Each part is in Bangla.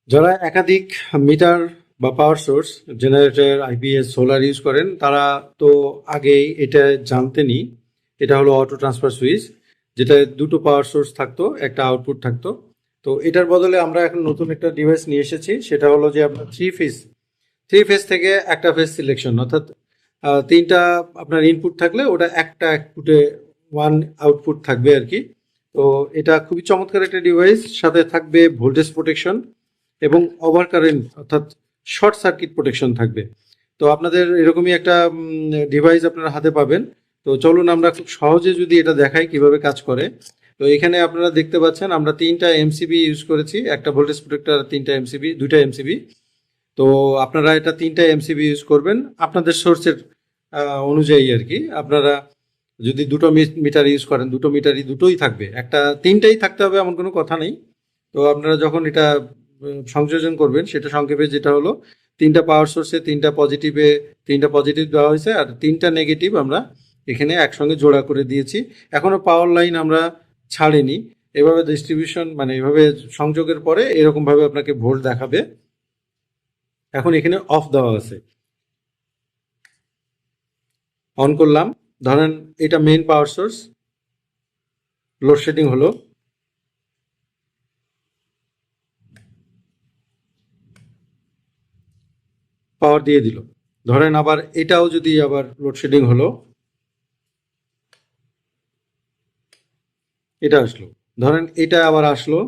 যারা একাধিক মিটার বা power source generator IPS solar use করেন তারা তো আগেই এটা জানতেনই। এটা হলো অটো ট্রান্সফার সুইচ, যেটা দুটো পাওয়ার সোর্স থাকতো, একটা আউটপুট থাকতো। তো এটার বদলে আমরা এখন নতুন একটা ডিভাইস নিয়ে এসেছি, সেটা হলো যে আপনার থ্রি ফেজ থেকে একটা ফেজ সিলেকশন, অর্থাৎ তিনটা আপনার ইনপুট থাকলে ওটা একটা আউটপুটে ওয়ান আউটপুট থাকবে আর কি। তো এটা খুবই চমৎকার একটা ডিভাইস, সাথে থাকবে ভোল্টেজ প্রোটেকশন এবং ওভার কারেন্ট অর্থাৎ শর্ট সার্কিট প্রোটেকশন থাকবে। তো আপনাদের এরকমই একটা ডিভাইস আপনারা হাতে পাবেন। তো চলুন আমরা খুব সহজে যদি এটা দেখাই কিভাবে কাজ করে। তো এখানে আপনারা দেখতে পাচ্ছেন আমরা তিনটা এমসিবি ইউজ করেছি, একটা ভোল্টেজ প্রোটেক্টর, তিনটা এমসিবি, দুইটা এমসিবি। তো আপনারা এটা তিনটা এমসিবি ইউজ করবেন আপনাদের সোর্সের অনুযায়ী আর কি। আপনারা যদি দুটো মিটার ইউজ করেন, দুটো মিটারই দুটোই থাকবে, একটা তিনটাই থাকতে হবে এমন কোনো কথা নেই। তো আপনারা যখন এটা সংযোজন করবেন, সেটা সংক্ষেপে যেটা হলো, তিনটা পাওয়ার সোর্সে তিনটা পজিটিভ দেওয়া হয়েছে আর তিনটা নেগেটিভ আমরা এখানে একসঙ্গে জোড়া করে দিয়েছি। এখনো পাওয়ার লাইন আমরা ছাড়িনি। এভাবে ডিস্ট্রিবিউশন মানে এভাবে সংযোগের পরে এরকমভাবে আপনাকে ভোল্ট দেখাবে। এখন এখানে অফ দেওয়া আছে, অন করলাম। ধরেন এটা মেইন পাওয়ার সোর্স, লোডশেডিং হলো, পাওয়ার দিয়ে দিল। ধরেন আবার এটাও যদি আবার লোডশেডিং হলো, এটা আসলো। ধরেন এটা আবার আসলো,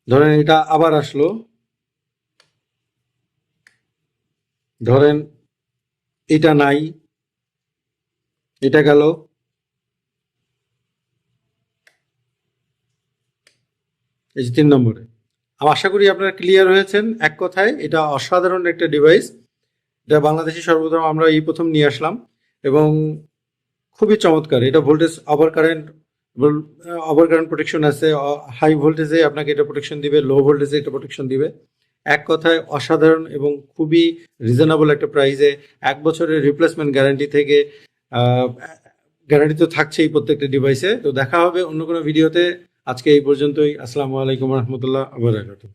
ধরেন এটা আবার আসলো, ধরেন এটা নাই, এটা গেল। এই যে 3 নম্বরে। আমি আশা করি আপনারা ক্লিয়ার হয়েছেন। এক কথায় এটা অসাধারণ একটা ডিভাইস। এটা বাংলাদেশে সর্বপ্রথম আমরা এই প্রথম নিয়ে আসলাম এবং খুবই চমৎকার। এটা ভোল্টেজ ওভার কারেন্ট প্রোটেকশন আছে। হাই ভোল্টেজে আপনাকে এটা প্রোটেকশন দিবে, লো ভোল্টেজে এটা প্রোটেকশন দিবে। এক কথায় অসাধারণ এবং খুবই রিজনেবল একটা প্রাইসে। 1 বছরের রিপ্লেসমেন্ট গ্যারান্টি থেকে গ্যারান্টি তো থাকছেই প্রত্যেকটা ডিভাইসে। তো দেখা হবে অন্য কোনো ভিডিওতে। আজকে এই পর্যন্তই। আসসালামু আলাইকুম রহমতুল্লাহ আবরাকাতুহু।